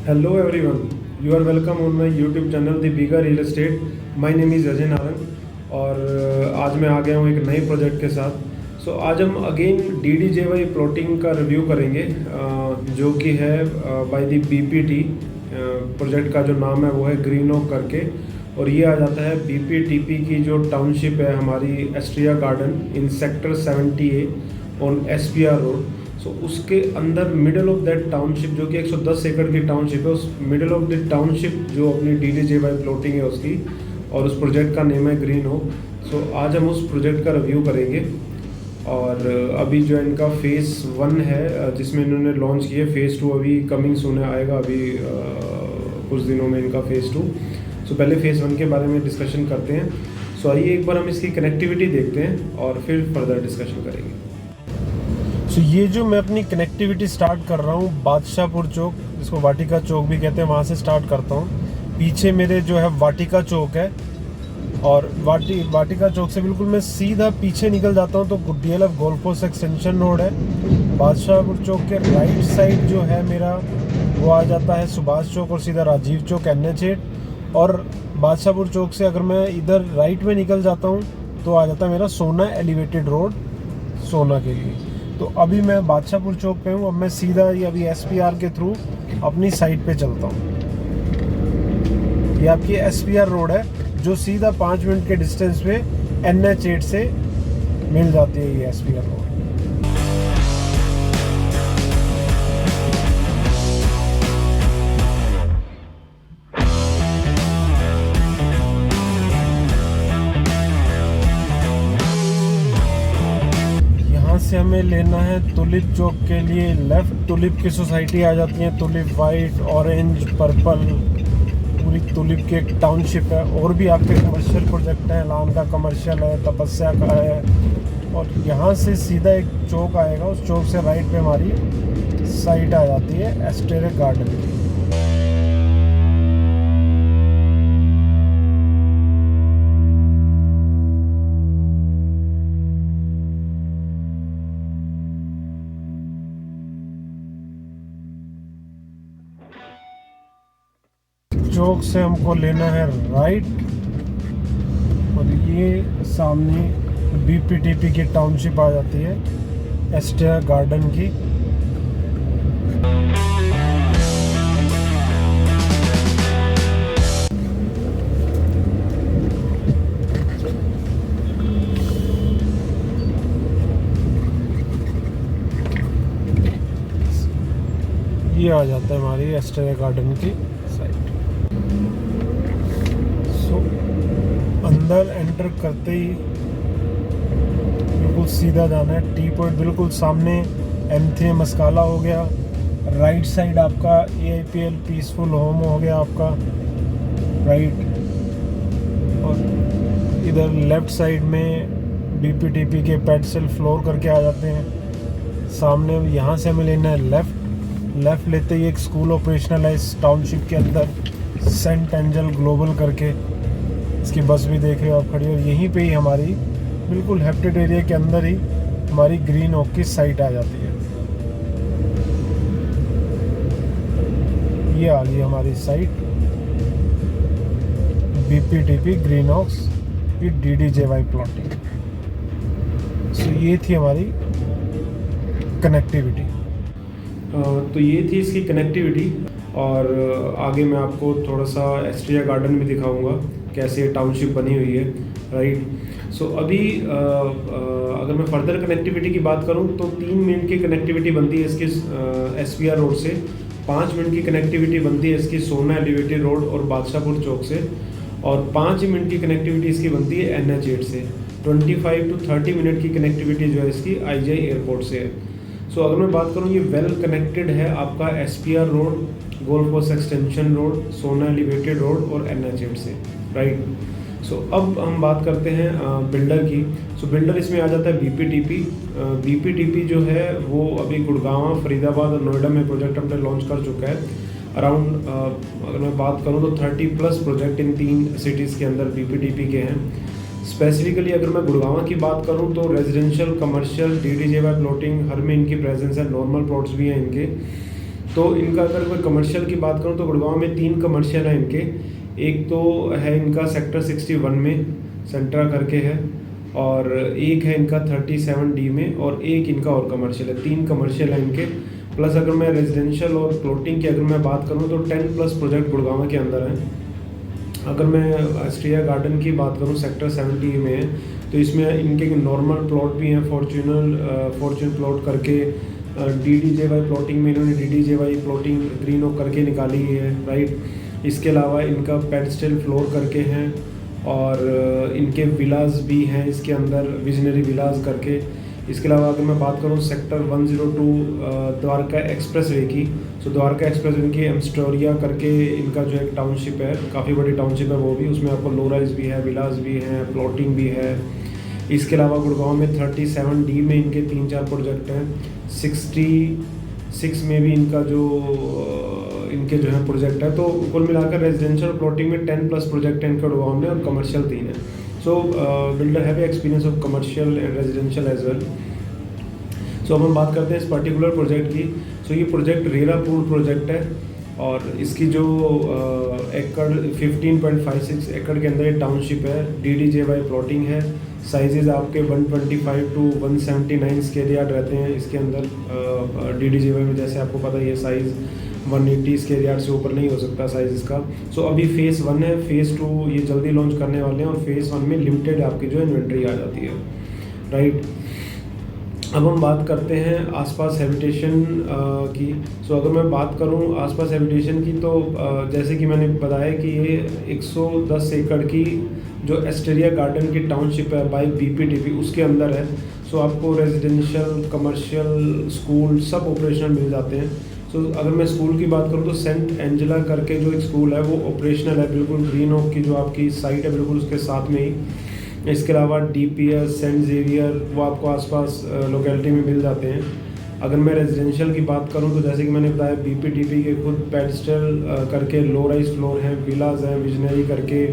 Hello everyone, you are welcome on my YouTube channel The Bigger Real Estate. My name is Ajay Narang और आज मैं आ गया हूँ एक नए प्रोजेक्ट के साथ। आज हम अगेन DDJY प्लॉटिंग का रिव्यू करेंगे जो कि है बाय द BPT। प्रोजेक्ट का जो नाम है वो है ग्रीन ओक करके, और ये आ जाता है BPTP की जो टाउनशिप है हमारी Astria garden in sector 70A on SPR road. उसके अंदर मिडल ऑफ दैट टाउनशिप जो कि 110 एकड़ की टाउनशिप है, उस मिडल ऑफ द टाउनशिप जो अपनी DDJY प्लॉटिंग है उसकी, और उस प्रोजेक्ट का नेम है ग्रीन ओक। आज हम उस प्रोजेक्ट का रिव्यू करेंगे। और अभी जो इनका फ़ेज़ 1 है जिसमें इन्होंने लॉन्च किया, फ़ेज़ 2 अभी कमिंग सून आएगा, अभी कुछ दिनों में इनका फ़ेज़ 2। पहले फ़ेज़ 1 के बारे में डिस्कशन करते हैं। आइए एक बार हम इसकी कनेक्टिविटी देखते हैं और फिर फर्दर डिस्कशन करेंगे। ये जो मैं अपनी कनेक्टिविटी स्टार्ट कर रहा हूँ बादशाहपुर चौक, जिसको वाटिका चौक भी कहते हैं, वहाँ से स्टार्ट करता हूँ। पीछे मेरे जो है वाटिका चौक है, और वाटिका चौक से बिल्कुल मैं सीधा पीछे निकल जाता हूँ तो DLF golf course extension road है। बादशाहपुर चौक के राइट साइड जो है मेरा वो आ जाता है सुभाष चौक और सीधा राजीव चौक NH8। और बादशाहपुर चौक से अगर मैं इधर राइट में निकल जाता हूँ तो आ जाता है मेरा सोना एलिवेटेड रोड सोना के लिए। तो अभी मैं बादशाहपुर चौक पे हूँ। अब मैं सीधा ये अभी SPR के थ्रू अपनी साइट पे चलता हूँ। ये आपकी SPR रोड है जो सीधा 5 मिनट के डिस्टेंस पे NH8 से मिल जाती है ये SPR रोड। से हमें लेना है तुलिप चौक के लिए लेफ्ट। तुलिप की सोसाइटी आ जाती है, तुलिप वाइट, ऑरेंज, पर्पल, पूरी तुलिप की एक टाउनशिप है। और भी आपके कमर्शियल प्रोजेक्ट हैं, लान का कमर्शियल है, तपस्या का है। और यहाँ से सीधा एक चौक आएगा, उस चौक से राइट पे हमारी साइट आ जाती है एस्टेरिया गार्डन की। चौक से हमको लेना है राइट, और ये सामने BPTP की टाउनशिप आ जाती है एस्टेरिया गार्डन की। ये आ जाता है हमारी एस्टेरिया गार्डन की साइड। अंदर एंटर करते ही बिल्कुल सीधा जाना है। टी पॉइंट बिल्कुल सामने M3 मस्काला हो गया। राइट साइड आपका AIPL पीसफुल होम हो गया आपका राइट, और इधर लेफ्ट साइड में BPTP के पेट्सल फ्लोर करके आ जाते हैं सामने। यहाँ से हमें लेना है लेफ़्ट लेते ही एक स्कूल ऑपरेशनल है इस टाउनशिप के अंदर, सेंट एंजल ग्लोबल करके। इसकी बस भी देख रहे हो आप खड़ी, और यहीं पे ही हमारी बिल्कुल हैप्टेड एरिया के अंदर ही हमारी ग्रीन ओक की साइट आ जाती है। ये आ गई हमारी साइट BPTP ग्रीन ओक्स की DDJY प्लॉटिंग। ये थी हमारी कनेक्टिविटी। तो ये थी इसकी कनेक्टिविटी, और आगे मैं आपको थोड़ा सा एस्ट्रिया गार्डन भी दिखाऊंगा कैसे टाउनशिप बनी हुई है राइट। अभी अगर मैं फर्दर कनेक्टिविटी की बात करूं तो 3 मिनट की कनेक्टिविटी बनती है इसकी SPR रोड से, 5 मिनट की कनेक्टिविटी बनती है इसकी सोना एलिवेटेड रोड और बादशाहपुर चौक से, और 5 मिनट की कनेक्टिविटी इसकी बनती है NH8 से। 25 to 30 मिनट की कनेक्टिविटी जो है इसकी IJ एयरपोर्ट से है। अगर मैं बात करूँ, ये वेल कनेक्टेड है आपका SPR road, golf course extension road, सोना एलिवेटेड रोड और NH8 से राइट। अब हम बात करते हैं बिल्डर की। बिल्डर इसमें आ जाता है BPTP। BPTP जो है वो अभी गुड़गांव, फरीदाबाद और नोएडा में प्रोजेक्ट अपने लॉन्च कर चुका है। अराउंड अगर मैं बात करूँ तो 30+ प्रोजेक्ट इन 3 सिटीज़ के अंदर BPTP के हैं। स्पेसिफिकली अगर मैं गुड़गांव की बात करूं तो रेजिडेंशियल, कमर्शियल, DDJY प्लॉटिंग हर में इनकी प्रेजेंस है, नॉर्मल प्लॉट्स भी हैं इनके। तो इनका अगर मैं कमर्शियल की बात करूँ तो गुड़गांव में 3 कमर्शियल हैं इनके। एक तो है इनका सेक्टर 61 में सेंट्रा करके है, और एक है इनका 37D में, और एक इनका और कमर्शियल है। 3 कमर्शियल है इनके। प्लस अगर मैं रेजिडेंशियल और प्लॉटिंग की अगर मैं बात करूँ तो 10+ प्रोजेक्ट गुड़गांव के अंदर हैं। अगर मैं एस्ट्रिया गार्डन की बात करूँ सेक्टर 70 में है, तो इसमें इनके नॉर्मल प्लॉट भी हैं, फॉर्चून प्लॉट करके। DDJY प्लॉटिंग में इन्होंने DDJY प्लॉटिंग ग्रीन ओक करके निकाली है, राइट। इसके अलावा इनका पेडस्टल फ्लोर करके हैं, और इनके विलाज भी हैं इसके अंदर, विजनरी विलाज करके। इसके अलावा अगर मैं बात करूँ सेक्टर 102 द्वारका एक्सप्रेस वे की, तो द्वारका एक्सप्रेस वे की एम्स्टोरिया करके इनका जो एक टाउनशिप है, काफ़ी बड़ी टाउनशिप है वो भी, उसमें आपको लो राइज भी है, विलाज भी हैं, प्लॉटिंग भी है। इसके अलावा गुड़गांव में 37D में इनके 3-4 प्रोजेक्ट हैं। 66 में भी इनका इनके जो है प्रोजेक्ट है। तो कुल मिलाकर रेजिडेंशियल प्लॉटिंग में 10+ प्रोजेक्ट हैं इनके गुड़गांव में, और कमर्शियल 3 है। So builder have experience of commercial and residential as well. So अब हम बात करते हैं इस पर्टिकुलर प्रोजेक्ट की। सो ये प्रोजेक्ट रेरापुर प्रोजेक्ट है, और इसकी जो एकड़ 15.56 एकड़ के अंदर ये टाउनशिप है। DDJY प्लॉटिंग है। साइजेज आपके 125 to 179 स्क्वायर यार्ड रहते हैं इसके अंदर। DDJY में जैसे आपको पता है ये साइज़ 180 स्क्वायर यार्ड से ऊपर नहीं हो सकता साइज़ इसका। सो अभी फेज़ 1 है, फेज़ 2 ये जल्दी लॉन्च करने वाले हैं, और फेज़ 1 में लिमिटेड आपकी जो इन्वेंट्री आ जाती है, राइट। अब हम बात करते हैं आसपास हैबिटेशन की। सो अगर मैं बात करूं आसपास हैबिटेशन की, तो जैसे कि मैंने बताया कि ये 110 एकड़ की जो एस्टेरिया गार्डन की टाउनशिप है बाय BPTP उसके अंदर है। सो आपको रेजिडेंशियल, कमर्शियल, स्कूल सब ऑपरेशनल मिल जाते हैं। सो अगर मैं स्कूल की बात करूं तो सेंट एंजेला करके जो एक स्कूल है वो ऑपरेशनल है, बिल्कुल ग्रीन ओक की जो आपकी साइट है बिल्कुल उसके साथ में ही। इसके अलावा DPS, सेंट जेवियर वो आपको आसपास लोकेलिटी में मिल जाते हैं। अगर मैं रेजिडेंशियल की बात करूं तो जैसे कि मैंने बताया BPTP के खुद पेडस्टल करके लो राइज फ्लोर हैं, विलाज हैं, विजनरी करके।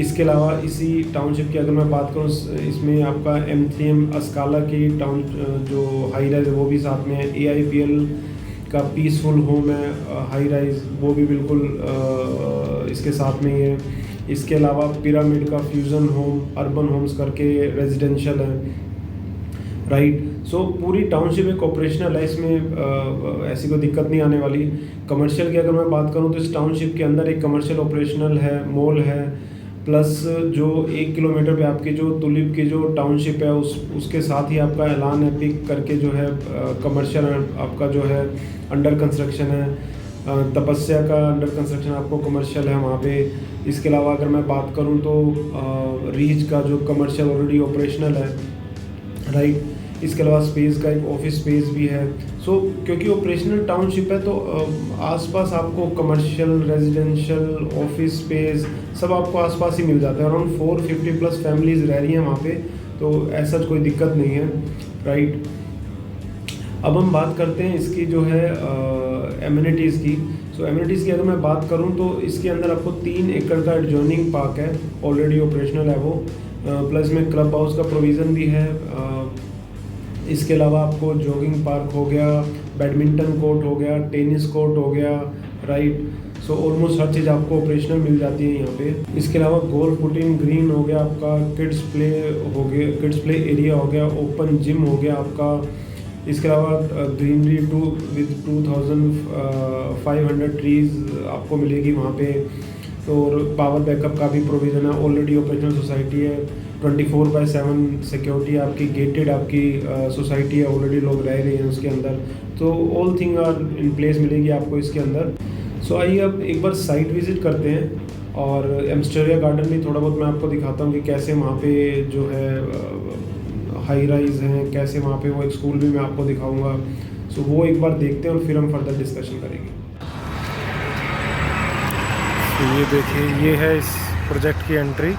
इसके अलावा इसी टाउनशिप की अगर मैं बात करूं, इसमें आपका M3M अस्काला की टाउन जो हाई राइज है वो भी साथ में है। AIPL का पीसफुल होम है हाई राइज, वो भी बिल्कुल इसके साथ में ही है। इसके अलावा पिरामिड का फ्यूज़न होम, अर्बन होम्स करके रेजिडेंशियल है, राइट। सो पूरी टाउनशिप एक ऑपरेशनल है, इसमें ऐसी कोई दिक्कत नहीं आने वाली। कमर्शियल की अगर मैं बात करूं तो इस टाउनशिप के अंदर एक कमर्शियल ऑपरेशनल है, मॉल है, प्लस जो 1 किलोमीटर पे आपकी जो तुलिप की जो टाउनशिप है उसके साथ ही आपका ऐलान है पिक करके जो है कमर्शियल आपका जो है अंडर कंस्ट्रक्शन है। तपस्या का अंडर कंस्ट्रक्शन आपको कमर्शियल है वहाँ पे। इसके अलावा अगर मैं बात करूँ तो रीच का जो कमर्शियल ऑलरेडी ऑपरेशनल है, राइट। इसके अलावा स्पेस का एक ऑफिस स्पेस भी है। सो क्योंकि ऑपरेशनल टाउनशिप है तो आसपास आपको कमर्शियल, रेजिडेंशियल, ऑफिस स्पेस सब आपको आसपास ही मिल जाता है। अराउंड 450+ फैमिलीज़ रह रही हैं वहाँ पे, तो ऐसा कोई दिक्कत नहीं है, राइट। अब हम बात करते हैं इसकी जो है एमिनिटीज़ की। सो एमिनिटीज़ की अगर मैं बात करूं तो इसके अंदर आपको 3 एकड़ का एडजॉइनिंग पार्क है, ऑलरेडी ऑपरेशनल है वो। प्लस में क्लब हाउस का प्रोविज़न भी है। इसके अलावा आपको जॉगिंग पार्क हो गया, बैडमिंटन कोर्ट हो गया, टेनिस कोर्ट हो गया, राइट। सो ऑलमोस्ट हर चीज़ आपको ऑपरेशनल मिल जाती है यहाँ पे। इसके अलावा गोल्फ पुटिंग ग्रीन हो गया आपका, किड्स प्ले हो गया, किड्स प्ले एरिया हो गया, ओपन जिम हो गया आपका। इसके अलावा ग्रीनरी विद 2500 ट्रीज़ आपको मिलेगी वहाँ पे। तो पावर बैकअप का भी प्रोविज़न है, ऑलरेडी ऑपरेशनल सोसाइटी है। 24/7 सिक्योरिटी आपकी, गेटेड आपकी सोसाइटी है, ऑलरेडी लोग रह रहे हैं उसके अंदर। तो all thing are in place मिलेगी आपको इसके अंदर। सो आइए अब एक बार साइट विज़िट करते हैं, और एम्स्टोरिया गार्डन भी थोड़ा बहुत मैं आपको दिखाता हूँ कि कैसे वहाँ पे जो है हाई राइज हैं, कैसे वहाँ पे वो एक स्कूल भी मैं आपको दिखाऊंगा। सो वो एक बार देखते हैं और फिर हम फर्दर डिस्कशन करेंगे। तो ये देखिए, ये है इस प्रोजेक्ट की एंट्री,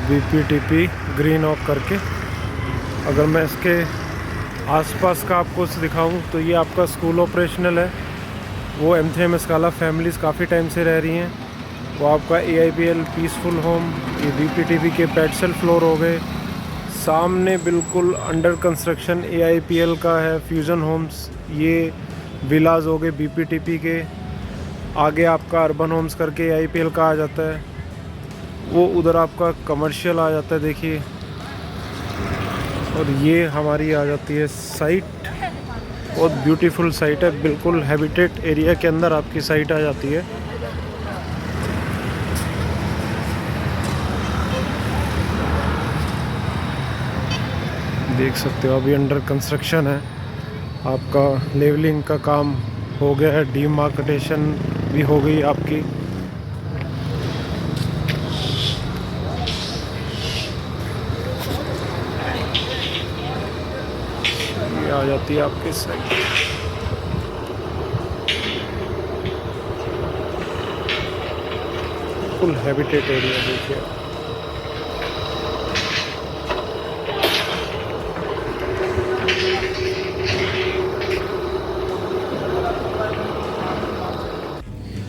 BPTP ग्रीन ओक करके। अगर मैं इसके आसपास का आपको दिखाऊं तो ये आपका स्कूल ऑपरेशनल है, वो M3M अस्काला फैमिलीज़ काफ़ी टाइम से रह रही हैं। वो आपका AIPL पीसफुल होम, ये BPTP के पेडस्टल फ्लोर हो गए। सामने बिल्कुल अंडर कंस्ट्रक्शन AIPL का है फ्यूज़न होम्स, ये विलाज हो गए बीपीटीपी के, आगे आपका अर्बन होम्स करके आईपीएल का आ जाता है, वो उधर आपका कमर्शियल आ जाता है देखिए। और ये हमारी आ जाती है साइट, बहुत ब्यूटीफुल साइट है, बिल्कुल हैबिटेट एरिया के अंदर आपकी साइट आ जाती है। देख सकते हो अभी अंडर कंस्ट्रक्शन है, आपका लेवलिंग का काम हो गया है, डीमार्केशन भी हो गई आपकी। ये आ जाती है आपकी साइट। फुल हैबिटेट एरिया देखिए।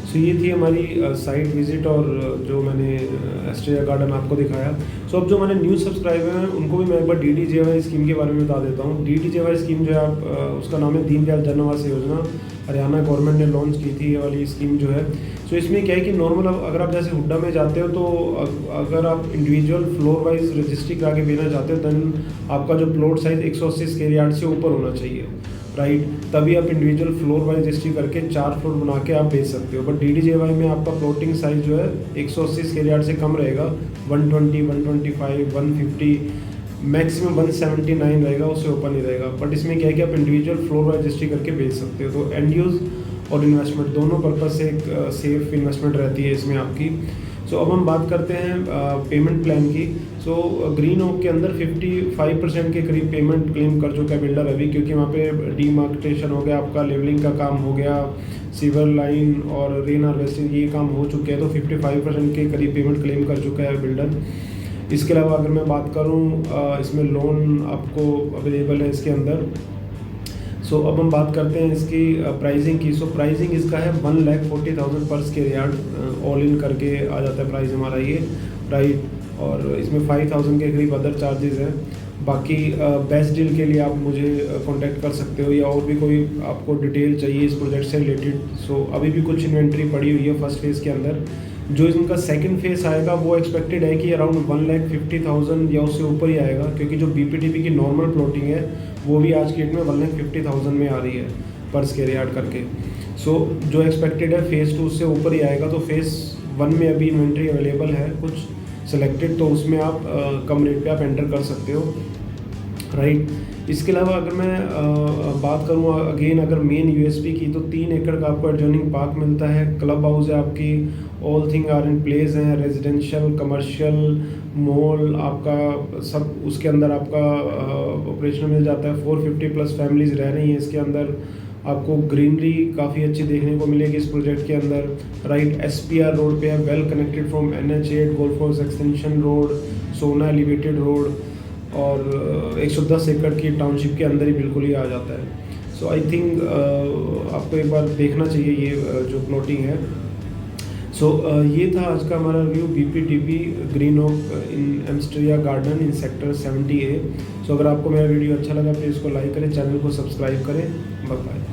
सो ये थी हमारी साइट विजिट और जो मैंने एस्ट्रेलिया गार्डन आपको दिखाया। सो अब जो मैंने न्यू सब्सक्राइबर हैं उनको भी मैं एक बार DDJY स्कीम के बारे में बता देता हूँ। DDJY स्कीम जो है आप उसका नाम है दीनदयाल जन आवास योजना, हरियाणा गवर्नमेंट ने लॉन्च की थी ये वाली स्कीम जो है। सो इसमें क्या है कि नॉर्मल अगर आप जैसे हुड्डा में जाते हो तो अगर आप इंडिविजुअल फ्लोर वाइज रजिस्ट्री करा के देना चाहते हो देन आपका जो प्लॉट साइज 180 स्क्वायर यार्ड से ऊपर होना चाहिए, राइट। तभी आप इंडिविजुअल फ्लोर वाइज रजिस्ट्री करके 4 फ्लोर बना के आप बेच सकते हो। बट DDJY में आपका प्लॉटिंग साइज जो है 180 स्क्वायर यार्ड से कम रहेगा, 120, 125, 150, मैक्सिमम 179 रहेगा, उससे ऊपर नहीं रहेगा। बट इसमें क्या है कि आप इंडिविजुअल फ्लोर वाइज रजिस्ट्री करके बेच सकते हो। तो एंड यूज़ और इन्वेस्टमेंट दोनों पर्पज से एक सेफ इन्वेस्टमेंट रहती है इसमें आपकी। सो अब हम बात करते हैं पेमेंट प्लान की। सो ग्रीन ओक के अंदर 55% के करीब पेमेंट क्लेम कर चुका है बिल्डर अभी, क्योंकि वहाँ पे डीमार्केटेशन हो गया, आपका लेवलिंग का काम हो गया, सीवर लाइन और रेन हार्वेस्टिंग ये काम हो चुके हैं। तो 55% के करीब पेमेंट क्लेम कर चुका है बिल्डर। इसके अलावा अगर मैं बात करूँ इसमें लोन आपको अवेलेबल है इसके अंदर। सो अब हम बात करते हैं इसकी प्राइसिंग की। सो प्राइसिंग इसका है 1,40,000 पर स्क्वायर यार्ड, ऑल इन करके आ जाता है प्राइस हमारा ये, राइट। और इसमें 5,000 के करीब अदर चार्जेस हैं। बाकी बेस्ट डील के लिए आप मुझे कांटेक्ट कर सकते हो, या और भी कोई आपको डिटेल चाहिए इस प्रोजेक्ट से रिलेटेड। सो अभी भी कुछ इन्वेंट्री पड़ी हुई है फर्स्ट फेज़ के अंदर। जो इनका सेकंड फेज़ आएगा वो एक्सपेक्टेड है कि अराउंड 1,50,000 या उससे ऊपर ही आएगा, क्योंकि जो BPTP की नॉर्मल प्लॉटिंग है वो भी आज की डेट में 1,50,000 में आ रही है पर स्क्वायर यार्ड करके। सो जो एक्सपेक्टेड है फेज़ 2 उससे ऊपर ही आएगा। तो फेज़ 1 में अभी इन्वेंट्री अवेलेबल है कुछ सेलेक्टेड, तो उसमें आप कम रेट पे आप एंटर कर सकते हो, राइट। इसके अलावा अगर मैं बात करूँ अगेन अगर मेन USP की, तो 3 एकड़ का आपको एडजॉइनिंग पार्क मिलता है, क्लब हाउस है आपकी, all thing are in place हैं, रेजिडेंशियल कमर्शियल मॉल आपका सब उसके अंदर आपका ऑपरेशन मिल जाता है। 450 प्लस फैमिलीज रह रही हैं इसके अंदर। आपको ग्रीनरी काफ़ी अच्छी देखने को मिलेगी इस प्रोजेक्ट के अंदर, राइट। SPR रोड पे है, well connected from NH8, golf course extension road, सोना एलिवेटेड रोड, और 110 एकड़ की टाउनशिप के अंदर ही बिल्कुल ही आ जाता है। सो आई थिंक आपको एक बार देखना चाहिए ये जो प्लॉटिंग है। सो ये था आज का हमारा review BPTP green oak in Australia garden in sector 70A। So अगर आपको मेरा वीडियो अच्छा लगा प्लीज़ इसको लाइक करें, चैनल को सब्सक्राइब करें। Bye bye.